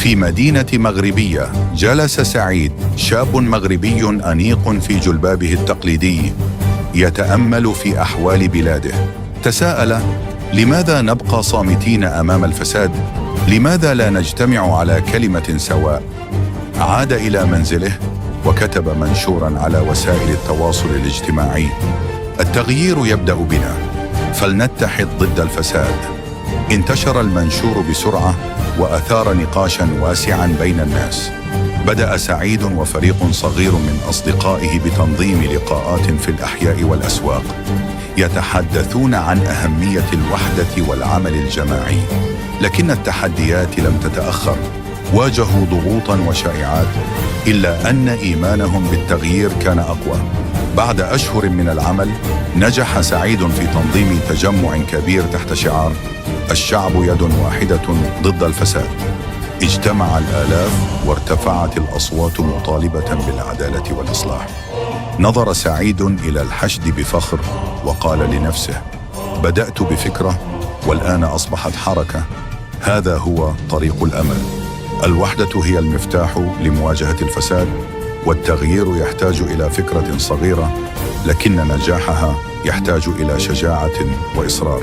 في مدينة مغربية جلس سعيد، شاب مغربي أنيق في جلبابه التقليدي، يتأمل في أحوال بلاده. تساءل: لماذا نبقى صامتين أمام الفساد؟ لماذا لا نجتمع على كلمة سواء؟ عاد إلى منزله وكتب منشوراً على وسائل التواصل الاجتماعي: التغيير يبدأ بنا، فلنتحد ضد الفساد. انتشر المنشور بسرعة وأثار نقاشاً واسعاً بين الناس. بدأ سعيد وفريق صغير من أصدقائه بتنظيم لقاءات في الأحياء والأسواق، يتحدثون عن أهمية الوحدة والعمل الجماعي. لكن التحديات لم تتأخر، واجهوا ضغوطاً وشائعات، إلا أن إيمانهم بالتغيير كان أقوى. بعد أشهر من العمل، نجح سعيد في تنظيم تجمع كبير تحت شعار: الشعب يد واحدة ضد الفساد. اجتمع الآلاف وارتفعت الأصوات مطالبة بالعدالة والإصلاح. نظر سعيد إلى الحشد بفخر وقال لنفسه: بدأت بفكرة والآن أصبحت حركة. هذا هو طريق الأمل. الوحدة هي المفتاح لمواجهة الفساد، والتغيير يحتاج إلى فكرة صغيرة، لكن نجاحها يحتاج إلى شجاعة وإصرار.